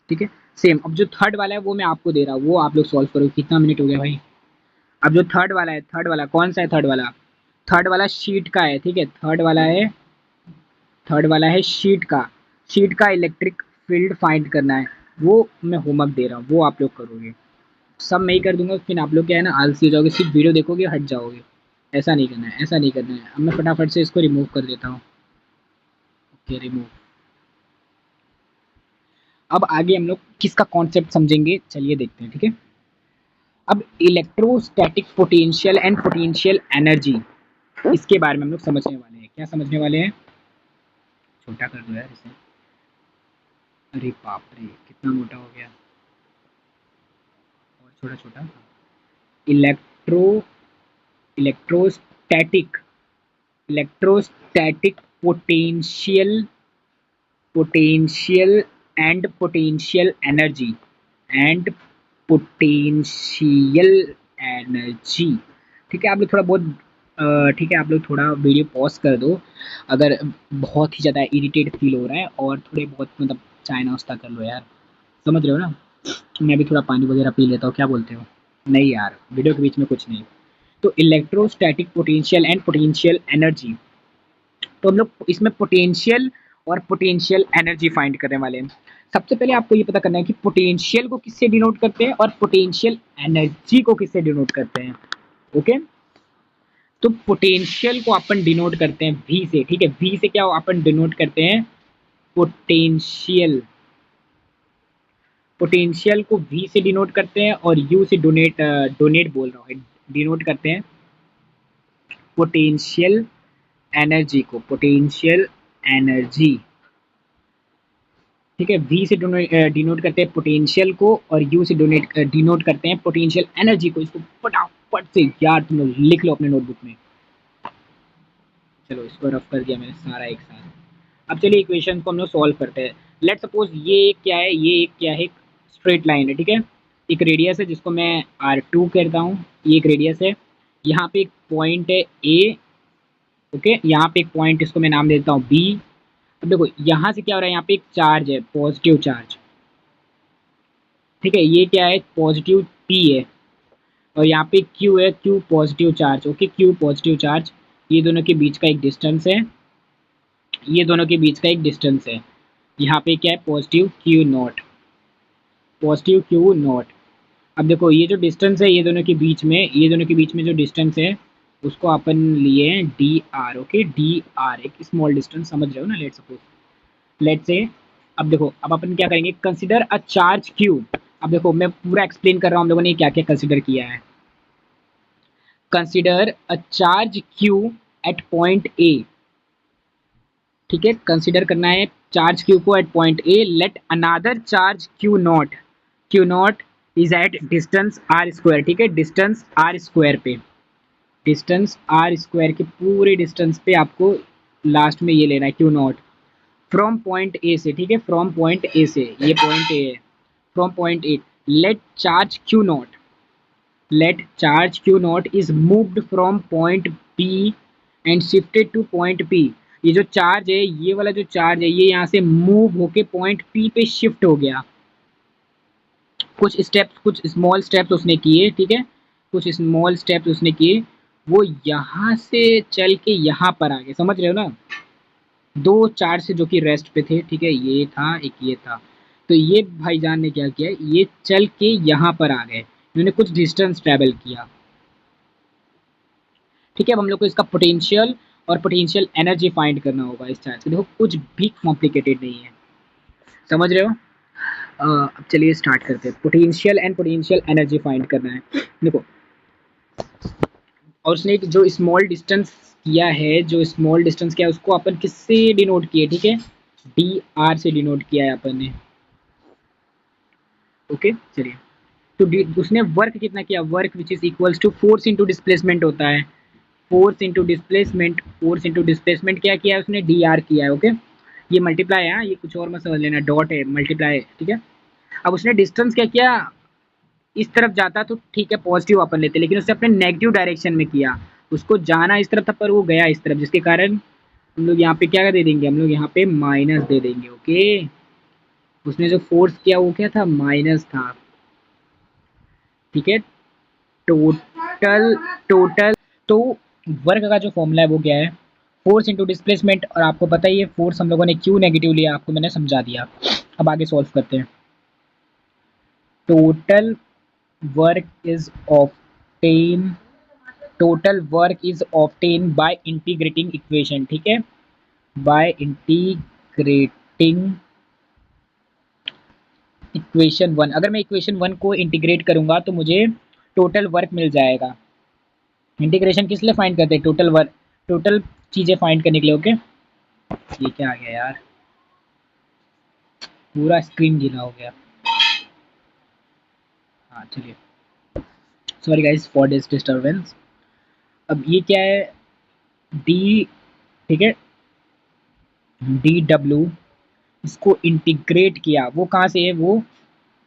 ठीक है, सेम। अब जो थर्ड वाला है वो मैं आपको दे रहा हूँ, वो आप लोग सॉल्व करो। कितना मिनट हो गया भाई। अब जो थर्ड वाला है, थर्ड वाला कौन सा है, थर्ड वाला, थर्ड वाला शीट का है, ठीक है, थर्ड वाला है, थर्ड वाला है शीट का। शीट का इलेक्ट्रिक फील्ड फाइंड करना है, वो मैं होमवर्क दे रहा हूँ, वो आप लोग करोगे। सब मैं ही कर दूंगा, फिर आप लोग क्या है ना आलसी हो जाओगे, सिर्फ वीडियो देखोगे हट जाओगे। ऐसा नहीं करना है, ऐसा नहीं करना है। अब मैं फटाफट से इसको रिमूव कर देता हूँ। Okay remove. अब आगे हम लोग किसका कॉन्सेप्ट समझेंगे, चलिए देखते हैं, ठीक है। अब electrostatic potential and potential energy, इसके बारे में हम लोग समझने वाले हैं। क्या समझने वाले हैं, छोटा कर दो यार इसे, अरे बाप रे कितना मोटा हो गया, और छोटा छोटा। Electro electrostatic electrostatic potential potential and potential energy and potential energy, ठीक है। आप लोग थोड़ा बहुत ठीक है, आप लोग थोड़ा वीडियो पॉज कर दो अगर बहुत ही ज़्यादा इरिटेट फील हो रहा है, और थोड़े बहुत मतलब चाय नाश्ता कर लो यार, समझ रहे हो ना। मैं भी थोड़ा पानी वगैरह पी लेता हूँ, क्या बोलते हो। नहीं यार वीडियो के बीच में कुछ नहीं। तो electrostatic potential and potential energy, तो हम लोग इसमें पोटेंशियल और पोटेंशियल एनर्जी फाइंड करने वाले हैं। सबसे पहले आपको ये पता करना है कि पोटेंशियल को किससे डिनोट करते हैं और पोटेंशियल एनर्जी को किससे डिनोट करते हैं। ओके, तो पोटेंशियल को अपन डिनोट करते हैं V से, ठीक है। V से क्या अपन डिनोट करते हैं, पोटेंशियल। पोटेंशियल को V से डिनोट करते हैं, और U से डोनेट बोल रहा हूँ, डिनोट करते हैं पोटेंशियल एनर्जी को, पोटेंशियल एनर्जी, ठीक है। V से डिनोट करते हैं पोटेंशियल को, और U से डिनोट करते हैं पोटेंशियल एनर्जी को। इसको फटाफट से यार तुम लोग लिख लो अपने नोटबुक में। चलो इसको रफ कर दिया मैंने सारा एक साथ। अब चलिए इक्वेशन को हम लोग सॉल्व करते हैं। लेट सपोज ये एक क्या है, ये एक क्या है, स्ट्रेट लाइन है, ठीक है। एक रेडियस है जिसको मैं R2 कहता हूँ, ये एक रेडियस है। यहाँ पे एक पॉइंट है A, ओके, यहाँ पे एक पॉइंट इसको मैं नाम देता हूँ B। अब देखो यहाँ से क्या हो रहा है, यहाँ पे एक चार्ज है, पॉजिटिव चार्ज, ठीक है। ये क्या है, पॉजिटिव P है, और यहाँ पे Q है, Q positive charge, okay, Q positive charge. ये दोनों के बीच का एक डिस्टेंस है, ये दोनों के बीच का एक डिस्टेंस है। यहाँ पे क्या है, positive Q not, positive Q not. अब देखो ये जो डिस्टेंस है ये दोनों के बीच में, ये दोनों के बीच में जो डिस्टेंस है उसको अपन लिए हैं DR, ओके, DR एक स्मॉल डिस्टेंस, समझ रहे हो ना। लेट सपोज, लेट से, अब देखो अब अपन क्या करेंगे, कंसिडर अ चार्ज Q। अब देखो मैं पूरा एक्सप्लेन कर रहा हूँ हम लोगों ने क्या क्या कंसिडर किया है। Consider a charge Q at point A, ठीक है, कंसिडर करना है चार्ज Q को at point A। Let another charge Q naught, Q naught is at distance R square, ठीक है, डिस्टेंस R स्क्वायर पे, डिस्टेंस R स्क्वायर के पूरे डिस्टेंस पे आपको लास्ट में ये लेना है Q naught from point A से, ठीक है, फ्रॉम पॉइंट A से, ये पॉइंट A है, from point A। Let charge Q naught, let charge q naught is moved from point P and shifted to point P. ये जो charge है, ये वाला जो चार्ज है, ये यहाँ से मूव होके पॉइंट पी पे शिफ्ट हो गया। कुछ स्टेप्स, कुछ स्मॉल स्टेप्स उसने किए, ठीक है, कुछ स्मॉल स्टेप्स उसने किए, वो यहाँ से चल के यहाँ पर आ गए, समझ रहे हो ना। दो चार्ज से जो कि रेस्ट पे थे, ठीक है, ये था एक ये था, तो ये भाईजान ने क्या किया, ये चल के यहाँ पर आ गए, इन्होंने कुछ डिस्टेंस ट्रेवल किया। ठीक है, अब हम लोग को इसका पोटेंशियल और पोटेंशियल एनर्जी फाइंड करना होगा इस चार्ज की। देखो कुछ भी कॉम्प्लिकेटेड नहीं है, समझ रहे हो। अब चलिए स्टार्ट करते हैं। Potential and potential energy find करना है। देखो, और उसने एक जो स्मॉल डिस्टेंस किया है, जो स्मॉल डिस्टेंस किया है उसको अपन किससे डिनोट किए, ठीक है, डी आर से डिनोट किया है अपन ने। ओके चलिए, तो उसने वर्क कितना किया, work which is equals to force into displacement होता है, force into displacement, force into displacement क्या किया है उसने, डी आर किया है। ओके, ये मल्टीप्लाई है, ये कुछ और मत समझ लेना, डॉट है, मल्टीप्लाई है, ठीक है। अब उसने डिस्टेंस क्या किया, इस तरफ जाता तो ठीक है पॉजिटिव अपन लेते, लेकिन उसने अपने नेगेटिव डायरेक्शन में किया, उसको जाना इस तरफ था पर वो गया इस तरफ, जिसके कारण हम लोग यहाँ पे क्या दे देंगे, हम लोग यहाँ पे माइनस दे देंगे। ओके, उसने जो फोर्स किया वो क्या था, माइनस था, ठीक है। टोटल टोटल तो वर्क का जो फॉर्मूला है वो क्या है, फोर्स इंटू डिस्प्लेसमेंट, और आपको पता ही है फोर्स हम लोगों ने क्यों नेगेटिव लिया, आपको मैंने समझा दिया। अब आगे सॉल्व करते हैं। Total work is obtain, total work is obtain by integrating equation, ठीक है, बाय इंटीग्रेटिंग इक्वेशन वन। अगर मैं इक्वेशन वन को इंटीग्रेट करूंगा तो मुझे टोटल वर्क मिल जाएगा। इंटीग्रेशन किस लिए फाइंड करते हैं, टोटल वर्क, टोटल चीजें फाइंड करने के लिए। ओके, ये क्या आ गया यार, पूरा स्क्रीन गीला हो गया। हाँ चलिए, sorry guys for this disturbance. अब ये क्या है, डी, ठीक है, डी डब्ल्यू, इसको इंटीग्रेट किया, वो कहाँ से है, वो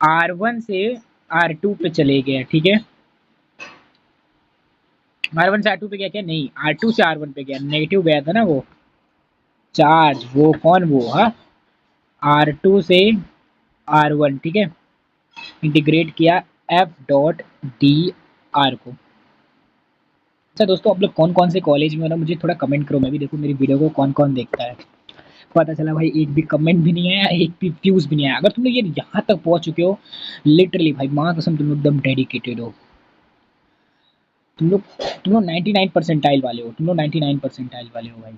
R1 से R2 पे चले गए, ठीक है। R1 से R2 पे गया क्या, नहीं, R2 से R1 पे गया, नेगेटिव गया था ना वो चार्ज, वो कौन, वो हाँ, R2 से R1, ठीक है, इंटीग्रेट किया F डॉट डी आर को। अच्छा दोस्तों, आप लोग कौन कौन से कॉलेज में हो ना, मुझे थोड़ा कमेंट करो, मैं भी देखूँ मेरी वीडियो को कौन कौन देखता है। पता चला भाई एक भी कमेंट भी नहीं आया, एक भी व्यूज भी नहीं आया। अगर तुम लोग ये यहाँ तक पहुंच चुके हो, लिटरली भाई माँ कसम तुम लोग एकदम डेडिकेटेड हो। तुम लोग 99 परसेंटाइल वाले हो, तुम लोग 99 परसेंटाइल वाले हो भाई।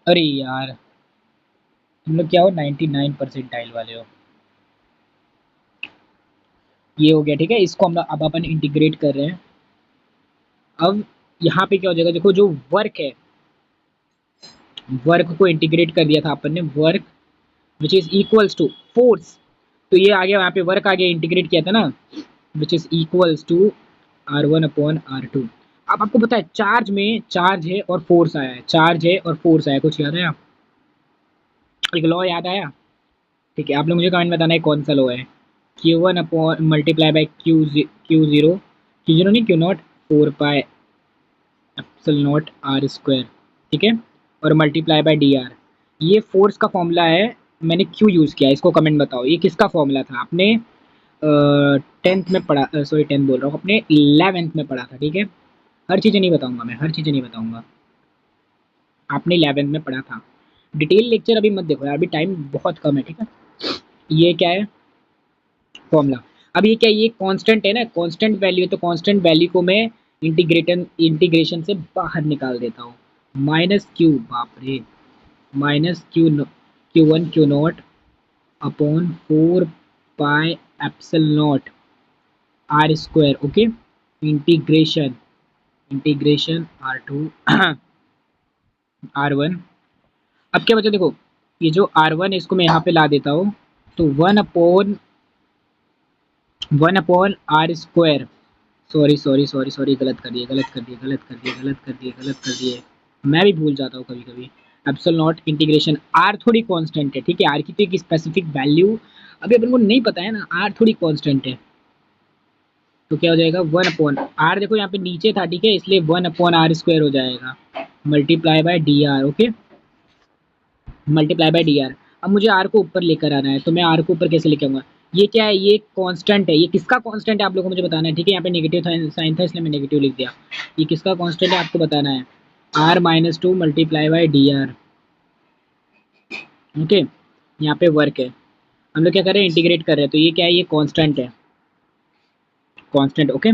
अरे यार, तुम लोग क्या हो, 99 परसेंटाइल वाले हो। ये हो गया, ठीक है, इसको हम अब अपन इंटीग्रेट कर रहे हैं। अब यहाँ पे क्या हो जाएगा, देखो जो वर्क है, वर्क को इंटीग्रेट कर दिया था अपन ने, work which is equals to force, तो ये आ गया यहाँ पे, वर्क आ गया, इंटीग्रेट किया था ना, which is equals to R1 upon R2। अब आपको पता है चार्ज में चार्ज है और फोर्स आया है, चार्ज है और फोर्स आया, कुछ याद आया, एक लॉ याद आया, ठीक है, आप लोग मुझे कमेंट बताना है कौन सा लॉ है। Q1 upon multiply by Q0 नहीं, Q0 4 pi epsilon not R square, ठीक है, और मल्टीप्लाई बाई DR। ये फोर्स का फॉर्मूला है, मैंने क्यों यूज़ किया, इसको कमेंट बताओ, ये किसका फॉर्मूला था, आपने 10th में पढ़ा, सॉरी 10th बोल रहा हूँ, अपने 11th में पढ़ा था, ठीक है। हर चीज़ें नहीं बताऊंगा मैं, हर चीज़ें नहीं बताऊंगा, आपने 11th में पढ़ा था। डिटेल लेक्चर अभी मत देखो यार, अभी टाइम बहुत कम है, ठीक है। ये क्या है फॉर्मूला, अब ये क्या, ये कांस्टेंट है ना, कांस्टेंट वैल्यू है, तो कांस्टेंट वैल्यू को मैं इंटीग्रेशन से बाहर निकाल देता हूँ, माइनस क्यू, बाप रे, minus Q1 Q0 upon 4 pi epsilon not R square. Okay, integration, integration R2 R1। अब क्या बचा, देखो ये जो R1 है इसको मैं यहाँ पे ला देता हूँ, तो 1 upon R square, sorry sorry sorry sorry, गलत कर दिए, गलत कर दिए, गलत कर दिए, गलत कर दिए, गलत कर दिए, मैं भी भूल जाता हूँ कभी कभी। एप्सिलॉन नॉट इंटीग्रेशन, आर थोड़ी कांस्टेंट है, ठीक है, आर की तो एक स्पेसिफिक वैल्यू अभी अपन को नहीं पता है ना, आर थोड़ी कांस्टेंट है, तो क्या हो जाएगा 1/r, देखो यहाँ पे नीचे था ठीक है, इसलिए 1/r² हो जाएगा, multiply by D R. Okay, multiply by D R. अब मुझे आर को ऊपर लेकर आना है, तो मैं आर को ऊपर कैसे लेके आऊंगा? ये क्या है? ये कांस्टेंट है। ये किसका कांस्टेंट है आप लोगों को मुझे बताना है, ठीक है। यहाँ पे नेगेटिव साइन था इसलिए मैं नेगेटिव लिख दिया। ये किसका कांस्टेंट है आपको बताना है, r-2 multiply by D R. Okay, यहाँ पे वर्क है, हम लोग क्या कर रहे हैं, इंटीग्रेट कर रहे हैं, तो ये क्या है, ये कांस्टेंट है, कांस्टेंट। ओके,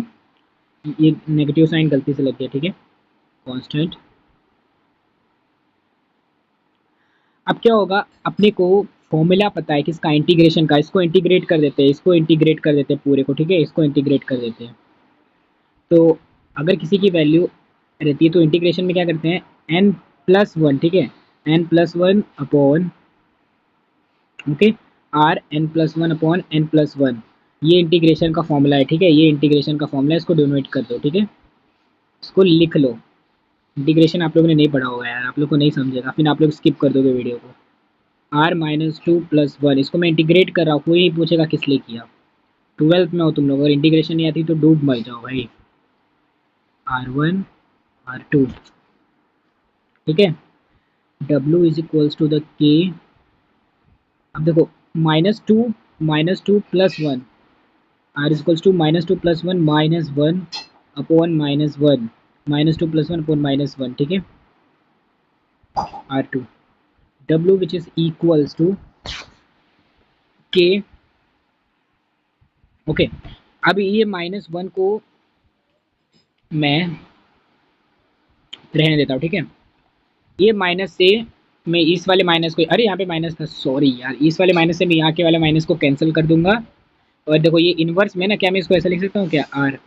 ये नेगेटिव साइन गलती से लग गया, ठीक है, कांस्टेंट। अब क्या होगा, अपने को फॉर्मूला पता है किसका, इंटीग्रेशन का। इसको इंटीग्रेट कर देते हैं, इसको इंटीग्रेट कर देते हैं पूरे को, ठीक है, इसको इंटीग्रेट कर देते हैं। तो अगर किसी की वैल्यू रहती है तो इंटीग्रेशन में क्या करते हैं, n+1, ठीक है, n+1 upon, okay, r n+1/n+1, ये इंटीग्रेशन का फॉर्मूला है, ठीक है, ये इंटीग्रेशन का फॉर्मूला है, इसको डोनेट कर दो, ठीक है, इसको लिख लो। इंटीग्रेशन आप लोगों ने नहीं पढ़ा होगा यार, आप लोग को नहीं समझेगा, फिर आप लोग स्किप कर दोगे वीडियो को। r-2 + 1, इसको मैं इंटीग्रेट कर रहा हूँ, कोई नहीं पूछेगा किस लिए किया, 12th में हो तुम लोग, अगर इंटीग्रेशन नहीं आती तो डूब मर जाओ भाई। r1 r2, ठीक है, w = द k। अब देखो, -2 + 1, r = -2 + 1 -1 अपॉन -1, -2 + 1 अपॉन -1, ठीक है, r2, w which is equals to k। Okay, अब ये -1 को मैं रहने देता हूँ, ठीक है, ये माइनस से मैं इस वाले माइनस को, अरे यहाँ पे माइनस था, सॉरी यार, इस वाले माइनस से मैं यहाँ के वाले माइनस को कैंसिल कर दूंगा। और देखो ये इनवर्स में ना, क्या मैं इसको ऐसा लिख सकता हूँ क्या, आर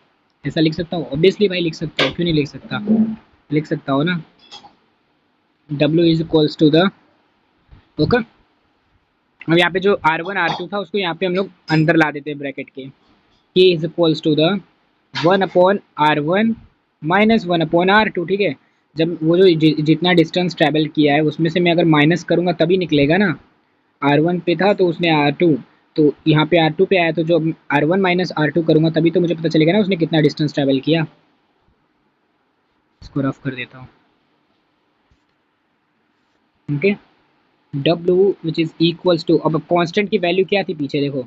ऐसा लिख सकता हूँ, ऑब्वियसली भाई लिख सकता हूँ, क्यों नहीं लिख सकता, लिख सकता हूँ ना। w = द, ओके, अब यहाँ पे जो r1 r2 था उसको यहाँ पे हम लोग अंदर ला देते हैं ब्रैकेट के, k = द 1/r1 -1/r2, ठीक है। जब वो जो जितना डिस्टेंस ट्रैवल किया है उसमें से मैं अगर माइनस करूँगा तभी निकलेगा ना, r1 पे था तो उसने r2, तो यहाँ पे r2 पे आया, तो जो r1 - r2 करूँगा तभी तो मुझे पता चलेगा ना उसने कितना डिस्टेंस ट्रैवल किया। इसको रफ कर देता हूँ, okay, w which is equals to, अब कांस्टेंट की वैल्यू क्या थी पीछे देखो,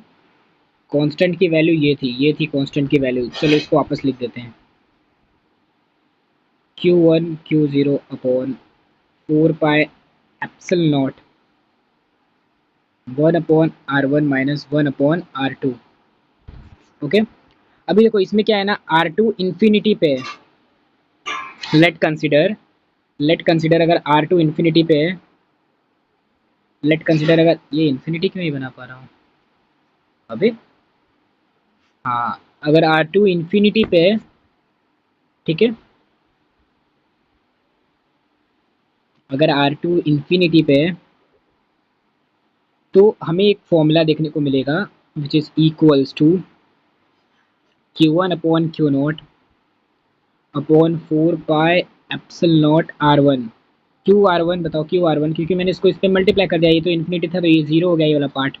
कांस्टेंट की वैल्यू ये थी कांस्टेंट की वैल्यू, चलो इसको वापस लिख देते हैं, q1 q0 upon 4πε0 1/r1 -1/r2। Okay, अभी देखो इसमें क्या है ना, r2 इंफिनिटी पे है, लेट कंसिडर अगर r2 इंफिनिटी पे है, लेट कंसिडर अगर, ये इंफिनिटी क्यों नहीं बना पा रहा हूँ अभी, हाँ, अगर r2 इंफिनिटी पे है, ठीक है, अगर R2 इंफिनिटी पे है तो हमें एक फॉर्मूला देखने को मिलेगा which is equals to q1/q0 upon 4πε0r1। Q r one बताओ, क्यू आर वन, क्योंकि मैंने इसको इस पर मल्टीप्लाई कर दिया, ये तो इन्फिनिटी था तो ये जीरो हो गया ये वाला पार्ट,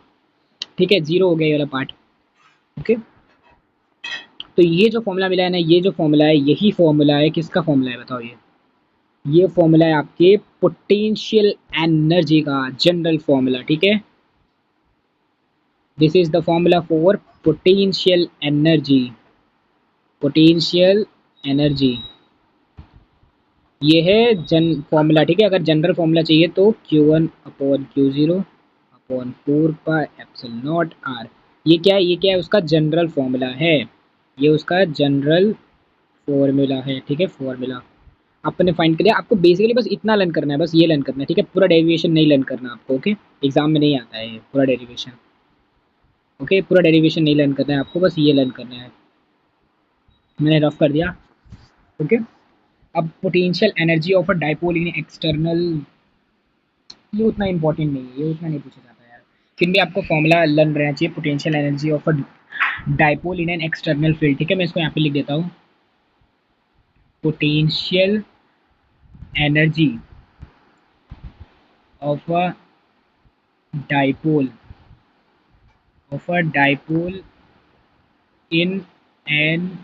ठीक है, जीरो हो गया ये वाला पार्ट। ओके, तो ये जो फॉर्मूला मिला है ना, ये जो फॉर्मूला है यही फॉर्मूला है, किसका फॉर्मूला है बताओ, ये फॉर्मूला है आपके पोटेंशियल एनर्जी का जनरल फॉर्मूला, ठीक है, this is the formula for potential energy, potential energy, ये है जन फॉर्मूला, ठीक है। अगर जनरल फॉर्मूला चाहिए तो q1/q0 अपॉन 4πε0r, ये क्या है, ये क्या है, उसका जनरल फॉर्मूला है, ये उसका जनरल फॉर्मूला है, ठीक है, फॉर्मूला आपने फाइंड कर लिया। आपको बेसिकली बस इतना लर्न करना है, बस ये लर्न करना है, ठीक है, पूरा डेरिवेशन नहीं लर्न करना आपको, ओके, एग्जाम में नहीं आता है ये पूरा डेरिवेशन, ओके, पूरा डेरिवेशन नहीं लर्न करना है आपको, बस ये लर्न करना है, मैंने रफ कर दिया, ओके। अब potential energy of a dipole in external, ये उतना इंपॉर्टेंट नहीं है, ये उतना नहीं पूछा जाता यार, फिर भी आपको फॉर्मूला लर्न रहना चाहिए, potential energy of a dipole in an external field, ठीक है, मैं इसको यहाँ पे लिख देता हूँ, potential energy of a dipole, in an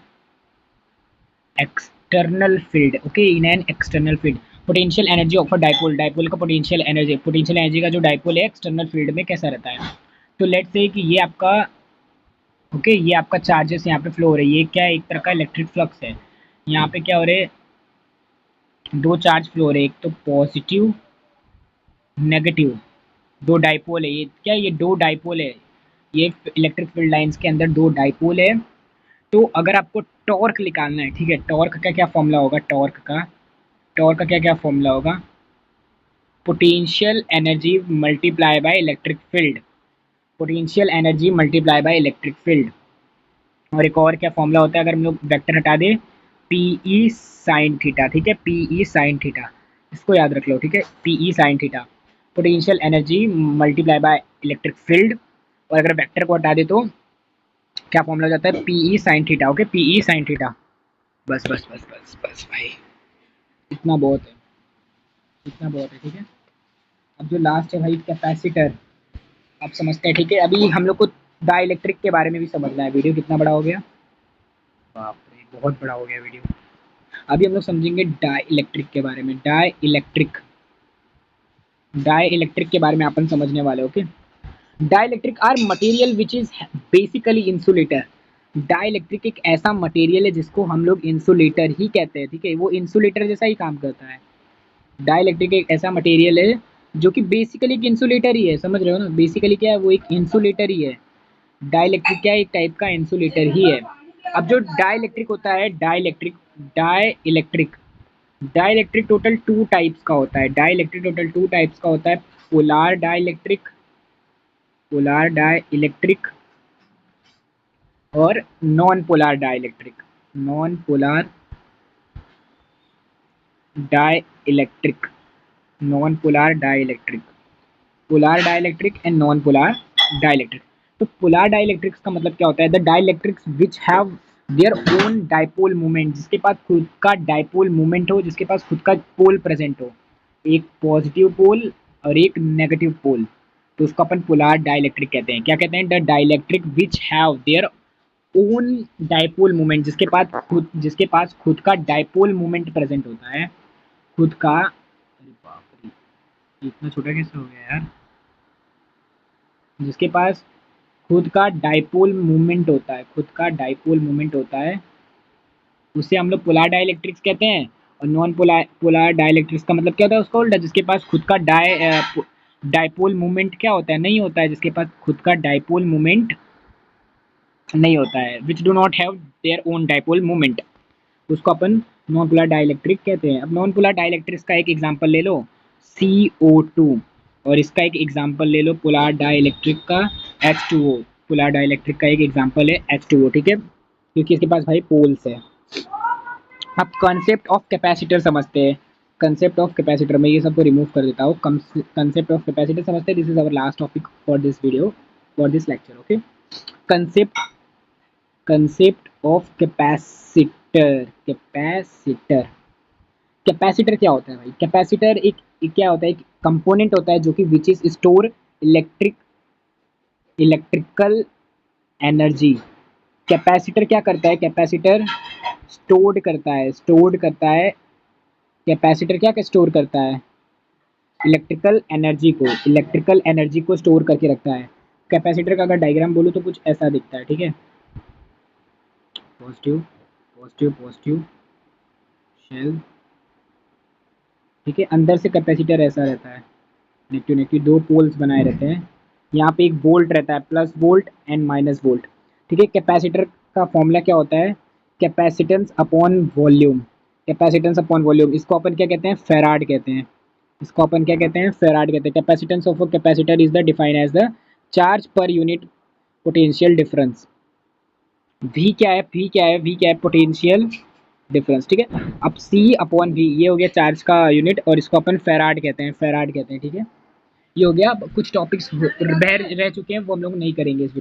external field, okay, in an external field potential energy of a dipole, dipole का पोटेंशियल एनर्जी का जो डाइपोल है एक्सटर्नल फील्ड में कैसा रहता है। तो लेट्स से कि ये आपका, ओके, ये आपका चार्जेस यहाँ पे फ्लो हो रही है, ये क्या है, एक तरह का इलेक्ट्रिक फ्लक्स है। यहाँ पे क्या हो रहे हैं, दो चार्ज फ्लो हो रहे हैं, एक तो पॉजिटिव नेगेटिव, दो डाइपोल है, ये क्या है, ये दो डाइपोल है, ये इलेक्ट्रिक फील्ड लाइंस के अंदर दो डाइपोल है। तो अगर आपको टॉर्क निकालना है, ठीक है, टॉर्क का क्या फॉर्मूला होगा, टॉर्क का क्या क्या फॉर्मूला होगा, potential energy multiply by electric field, potential energy multiply by electric field. और एक और क्या फॉर्मूला होता है, अगर हम लोग वेक्टर हटा दें, पी ई साइन थीटा, ठीक है, पी ई साइन थीटा, इसको याद रख लो, ठीक है, P E sine theta, potential energy multiply by electric field. और अगर वेक्टर को हटा दे तो क्या फॉर्मूला हो जाता है, P E sine theta, okay, P E sine theta. बस बस बस बस बस भाई, इतना बहुत है, इतना बहुत है, ठीक है। अब जो लास्ट है भाई, कैपेसिटर, आप समझते हैं, ठीक है। अभी हम लोग को डाई इलेक्ट्रिक के बारे में भी समझना है। वीडियो कितना बड़ा हो गया, बाप रे, बहुत बड़ा हो गया वीडियो। अभी हम लोग समझेंगे डाई इलेक्ट्रिक के बारे में, डाई इलेक्ट्रिक के बारे में अपन समझने वाले, okay. Dielectric are material which is basically insulator, dielectric एक ऐसा मटेरियल है जिसको हम लोग इंसुलेटर ही कहते हैं, ठीक है, वो इंसुलेटर जैसा ही काम करता है। डाई इलेक्ट्रिक एक ऐसा मटेरियल है जो कि बेसिकली एक इंसुलेटर ही है, समझ रहे हो ना, बेसिकली क्या है, वो एक इंसुलेटर ही है। डाई इलेक्ट्रिक क्या है, एक टाइप का इंसुलेटर ही है। अब जो डाई इलेक्ट्रिक होता है, dielectric total two types का होता है, dielectric total two types का होता है, पोलार डाई इलेक्ट्रिक और non polar dielectric, non polar dielectric, non polar dielectric, polar dielectric and non polar dielectric. तो polar dielectrics का मतलब क्या होता है, the dielectrics which have their own dipole movement, जिसके पास खुद का डाइपोल मूवमेंट हो, जिसके पास खुद का पोल प्रेजेंट हो, एक पॉजिटिव पोल और एक नेगेटिव पोल, तो उसको अपन पोलार डाई इलेक्ट्रिक कहते हैं। क्या कहते हैं, the dielectric which have their own dipole movement, जिसके पास खुद का डाइपोल मूवमेंट प्रेजेंट होता है, खुद का, अरे बाप रे, ये इतना छोटा कैसे हो गया यार, जिसके पास खुद का डाइपोल मूवमेंट होता है, खुद का डाइपोल मूवमेंट होता है, उसे हम लोग पोलार डाइलेक्ट्रिक्स कहते हैं। और नॉन पोलार डाइलेक्ट्रिक्स का मतलब क्या होता है, उसका उल्टा, जिसके पास खुद का डाइपोल मूवमेंट क्या होता है, नहीं होता है, जिसके पास खुद का डाइपोल मूवमेंट नहीं होता है, which do not have their own dipole movement, उसको अपन नॉन पोलर डाइलेक्ट्रिक कहते हैं। अब नॉन पोलर डाइलेक्ट्रिक्स का एक एग्जांपल ले लो, CO2, और इसका एक एग्जांपल ले लो पोलर डाइलेक्ट्रिक का, H2O, पोलर डाइलेक्ट्रिक का एक एग्जांपल है H2O, ठीक है, क्योंकि इसके पास भाई पोल्स है। अब कंसेप्ट ऑफ कैपेसिटर समझते हैं, कंसेप्ट ऑफ कैपेसिटर, मैं ये सबको रिमूव कर देता हूँ, कंसेप्ट ऑफ कैपेसिटर समझते हैं। This is our last topic for this video, for this lecture, okay. Concept concept of capacitor capacitor क्या होता है भाई, कैपेसिटर एक क्या होता है, एक कंपोनेंट होता है जो कि which is store electrical energy. Capacitor क्या करता है, कैपेसिटर स्टोर्ड करता है, कैपेसिटर क्या स्टोर करता है, इलेक्ट्रिकल एनर्जी को स्टोर करके रखता है। कैपेसिटर का अगर डायग्राम बोलूँ तो कुछ ऐसा दिखता है, ठीक है, पॉजिटिव पॉजिटिव पॉजिटिव शेल, ठीक है, अंदर से कैपेसिटर ऐसा रहता है, नेगेटिव नेगेटिव दो पोल्स बनाए रहते हैं, यहाँ पे एक वोल्ट रहता है, plus volt and minus volt, ठीक है। कैपेसिटर का फॉर्मूला क्या होता है, capacitance upon volume, capacitance upon volume, इसको अपन क्या कहते हैं, फेराड कहते हैं, इसको अपन क्या कहते हैं, फेराड कहते हैं। Capacitance of a capacitor is the defined as the charge per unit potential difference. V क्या है, पोटेंशियल डिफरेंस, ठीक है। अब C अपॉन V, ये हो गया चार्ज का यूनिट, और इसको अपन फेराड कहते हैं, ठीक है। ये हो गया, कुछ टॉपिक्स रह चुके हैं वो हम लोग नहीं करेंगे इस